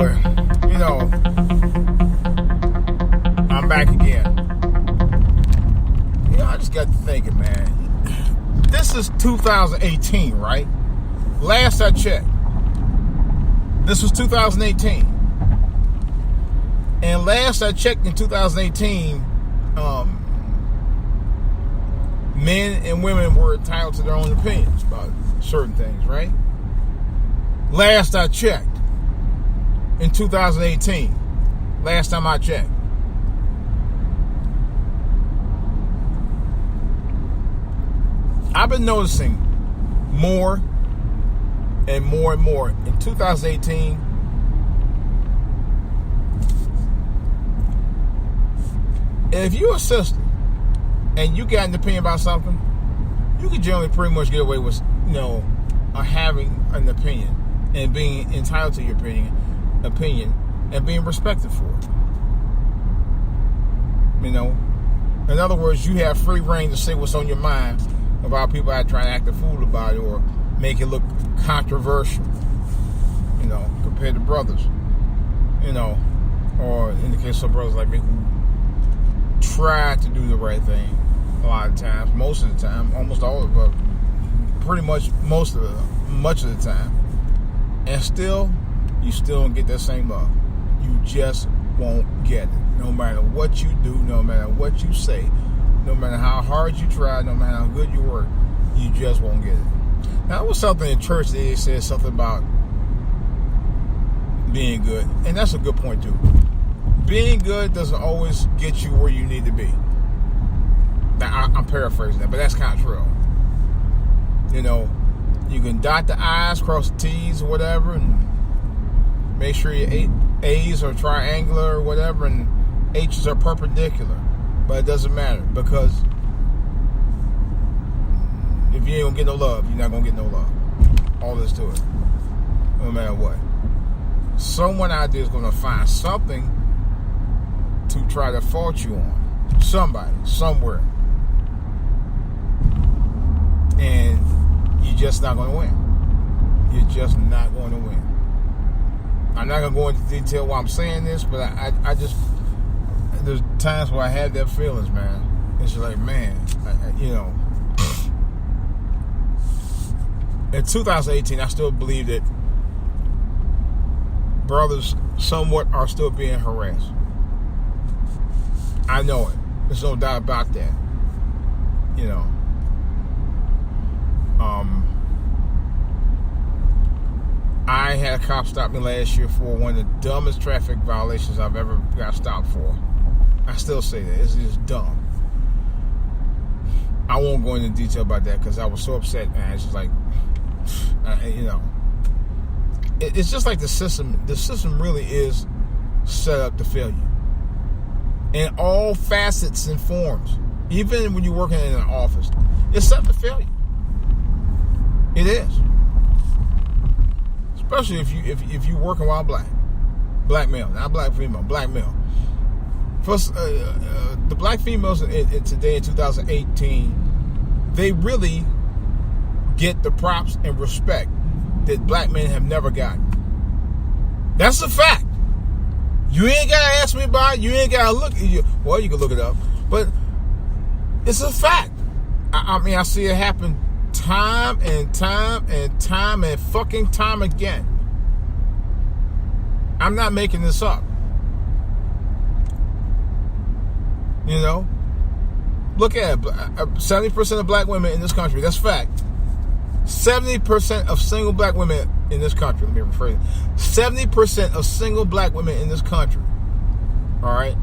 Anyway, I'm back again. I just got to thinking, man. This is 2018, right? Last I checked, this was 2018. And last I checked in 2018, men and women were entitled to their own opinions about certain things, right? Last I checked in 2018, last time I checked. I've been noticing more and more and more in 2018. If you're a sister and you got an opinion about something, you can generally pretty much get away with, having an opinion and being entitled to your opinion and being respected for it. In other words, you have free reign to say what's on your mind about people that try to act a fool about it or make it look controversial, compared to brothers, or in the case of brothers like me who try to do the right thing a lot of times, most of the time, almost all of it, pretty much much of the time, and you still don't get that same love. You just won't get it. No matter what you do, no matter what you say, no matter how hard you try, no matter how good you work, you just won't get it. Now, there was something in church that they said something about being good, and that's a good point too. Being good doesn't always get you where you need to be. Now, I'm paraphrasing that, but that's kind of true. You can dot the I's, cross the T's, or whatever, and make sure your A's are triangular or whatever, and H's are perpendicular. But it doesn't matter, because if you ain't gonna get no love, you're not gonna get no love. All there's to it. No matter what. Someone out there is gonna find something to try to fault you on. Somebody, somewhere. And you're just not going to win. You're just not going to win. I'm not going to go into detail why I'm saying this, but I just, there's times where I have that feelings, man. It's like, man, in 2018, I still believe that brothers somewhat are still being harassed. I know it. There's no doubt about that. I had a cop stop me last year for one of the dumbest traffic violations I've ever got stopped for. I still say that. It's just dumb. I won't go into detail about that because I was so upset, man. It's just like, it's just like the system. The system really is set up to fail you. In all facets and forms. Even when you're working in an office, it's set up to fail you. It is. Especially if you're working while black male, not black female, black male. First, the black females in today in 2018, they really get the props and respect that black men have never gotten. That's a fact. You ain't gotta ask me about it. You ain't gotta look. Well, you can look it up, but it's a fact. I see it happen time and time and fucking time again. I'm not making this up. Look at it. 70% of black women in this country. That's fact. 70% of single black women in this country. Let me rephrase it. 70% of single black women in this country. All right.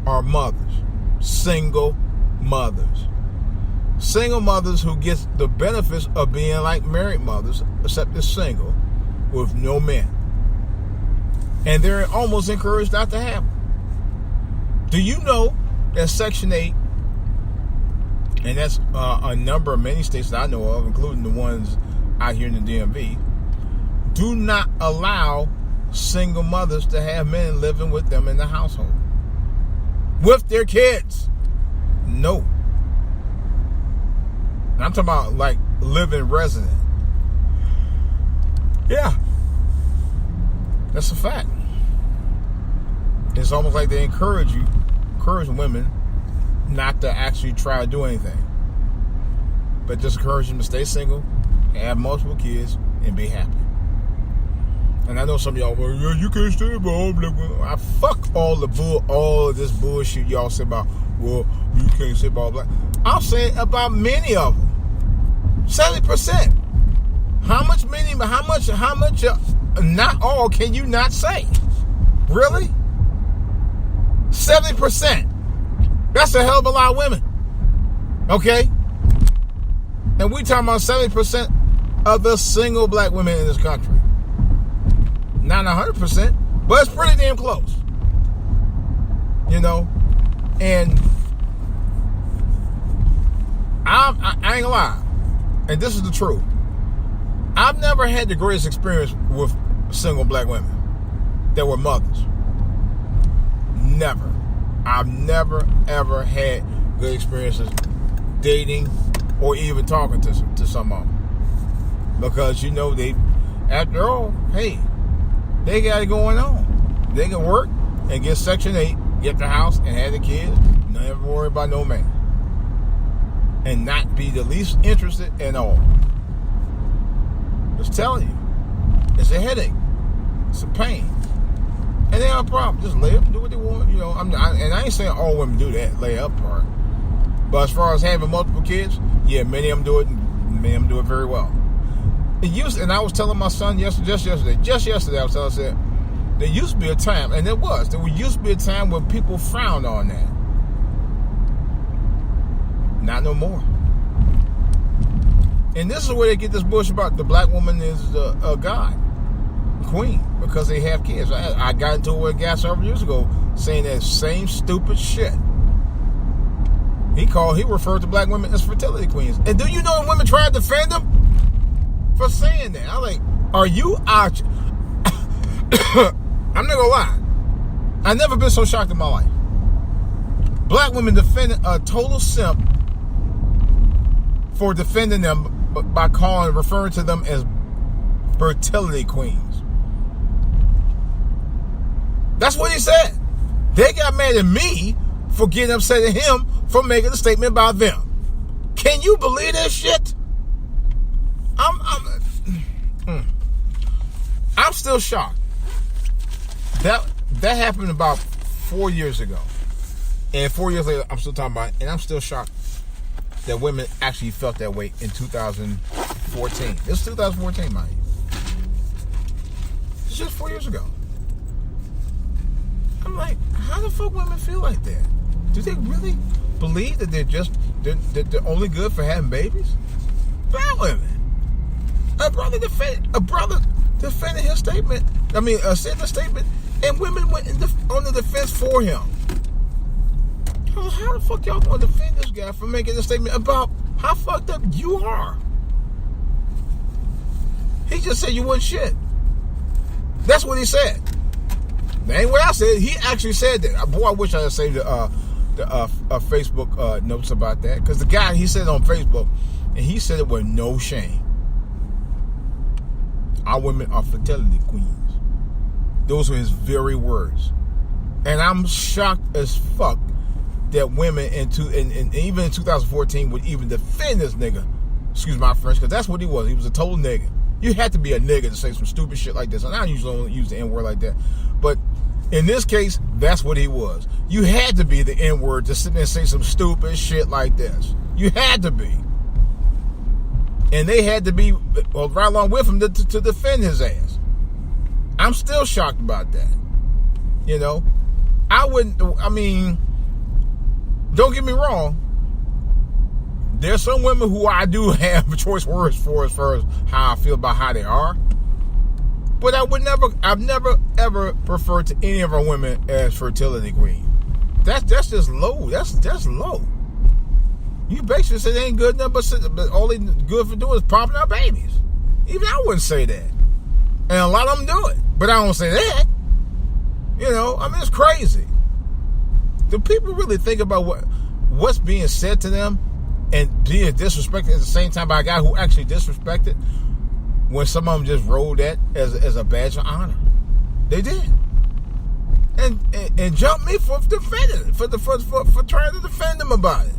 Are mothers. Single mothers. Single mothers who get the benefits of being like married mothers, except they're single, with no men. And they're almost encouraged not to have them. Do you know that Section 8, and that's a number of many states that I know of, including the ones out here in the DMV, do not allow single mothers to have men living with them in the household. With their kids. No. I'm talking about like living resident. Yeah. That's a fact. It's almost like they encourage women not to actually try to do anything, but just encourage them to stay single, have multiple kids, and be happy. And I know some of y'all, well, yeah, you can't stay about black women. I fuck all of this bullshit y'all say about, well, you can't say about black. I'm saying about many of them. 70%. How much? Not all can you not say? Really? 70%. That's a hell of a lot of women. Okay? And we talking about 70% of the single black women in this country. Not 100%, but it's pretty damn close. You know? And I ain't gonna lie. And this is the truth. I've never had the greatest experience with single black women that were mothers. Never. I've never, ever had good experiences dating or even talking to some of them. Because, you know, they, after all, hey, they got it going on. They can work and get Section 8, get the house, and have the kids. Never worry about no man. And not be the least interested in all. Just telling you. It's a headache. It's a pain. And they have a problem. Just lay up, do what they want. You know, and I ain't saying all women do that, lay up part. But as far as having multiple kids, yeah, many of them do it, and many of them do it very well. And I was telling my son just yesterday, I was telling him, I said, there used to be a time, and there used to be a time when people frowned on that. Not no more. And this is where they get this bullshit about the black woman is a god, queen, because they have kids. I got into it with a guy several years ago saying that same stupid shit. He referred to black women as fertility queens. And do you know that women try to defend them for saying that? I'm like, are you out? I'm not gonna lie. I've never been so shocked in my life. Black women defending a total simp for defending them by referring to them as fertility queens. That's what he said. They got mad at me for getting upset at him for making a statement about them. Can you believe that shit? I'm still shocked. That happened about 4 years ago. And 4 years later, I'm still talking about it, and I'm still shocked that women actually felt that way in 2014. It's 2014, mind you. It's just 4 years ago. I'm like, how the fuck women feel like that? Do they really believe that they're only good for having babies? Black women. A brother defended his statement. Said the statement, and women went on the defense for him. How the fuck y'all gonna defend this guy for making a statement about how fucked up you are? He just said you wasn't shit. That's what he said. That ain't what I said. He actually said that. Boy, I wish I had saved the Facebook notes about that. Because the guy, he said it on Facebook, and he said it with no shame. Our women are fertility queens. Those were his very words. And I'm shocked as fuck that women and even in 2014 would even defend this nigga. Excuse my French, because that's what he was. He was a total nigga. You had to be a nigga to say some stupid shit like this. And I usually don't use the N-word like that. But in this case, that's what he was. You had to be the N-word to sit there and say some stupid shit like this. You had to be. And they had to be right along with him to defend his ass. I'm still shocked about that. You know? Don't get me wrong. There's some women who I do have choice words for as far as how I feel about how they are. But I've never ever referred to any of our women as fertility queens. That's just low. That's low. You basically say they ain't good enough, but all they good for doing is popping out babies. Even I wouldn't say that. And a lot of them do it. But I don't say that. You know, it's crazy. Do people really think about what's being said to them and being disrespected at the same time by a guy who actually disrespected? when some of them just rolled that as a badge of honor. They did. And jumped me for defending it, for trying to defend them about it.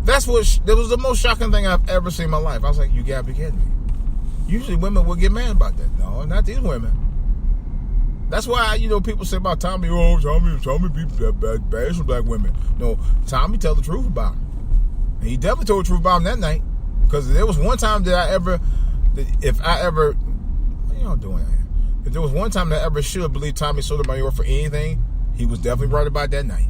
That was the most shocking thing I've ever seen in my life. I was like, you gotta be kidding me. Usually women will get mad about that. No, not these women. That's why, people say about Tommy, Tommy be bad for black women. No, Tommy tell the truth about him. And he definitely told the truth about him that night. Because there was one time what are y'all doing here? If there was one time that I ever should have believed Tommy Sotomayor for anything, he was definitely right about that night.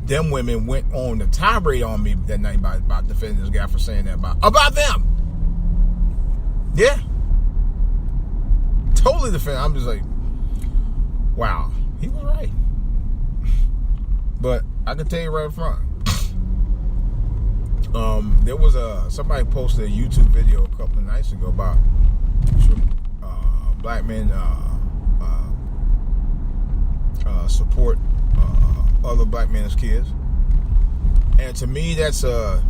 Them women went on the tirade on me that night about defending this guy for saying that about them. Yeah. Totally defending. I'm just like, wow, he was right. But I can tell you right up front. There was somebody posted a YouTube video a couple of nights ago about black men support other black men as kids, and to me that's a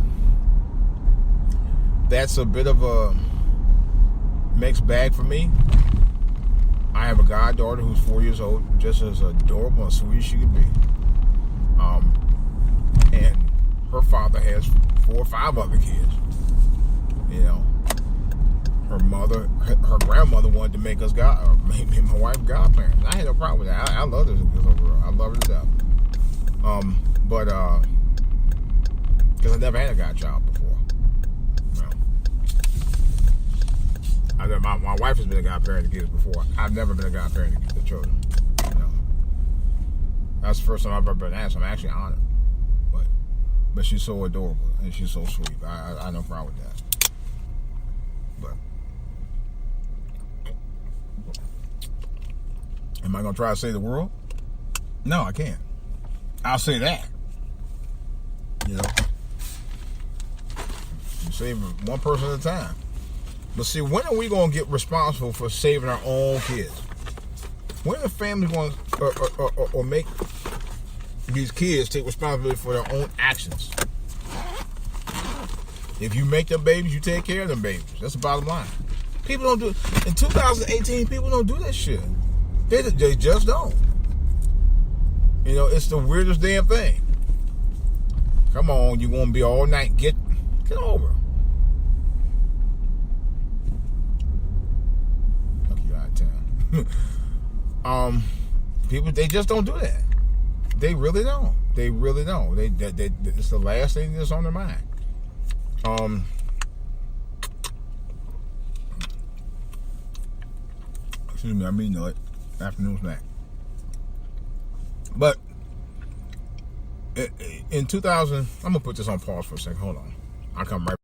bit of a mixed bag for me. I have a goddaughter who's 4 years old, just as adorable and sweet as she could be, and her father has 4 or 5 other kids. Her grandmother wanted to make us me and my wife godparents. I had no problem with that. I love this little girl. I love her to death. Because I never had a godchild before. My wife has been a godparent to kids before. I've never been a godparent to children. That's the first time I've ever been asked. I'm actually honored. But she's so adorable and she's so sweet. I have no problem with that. But am I gonna try to save the world? No, I can't. I'll say that. You save one person at a time. But see, when are we gonna get responsible for saving our own kids? When are families going or make these kids take responsibility for their own actions? If you make them babies, you take care of them babies. That's the bottom line. People don't do it. In 2018, people don't do that shit. They just don't. It's the weirdest damn thing. Come on, you want to be all night? Get over. Fuck you out of town. People, they just don't do that. They really don't. They really don't. It's the last thing that's on their mind. Excuse me, I'm eating the afternoon snack. But in 2000, I'm gonna put this on pause for a second. Hold on, I'll come right back.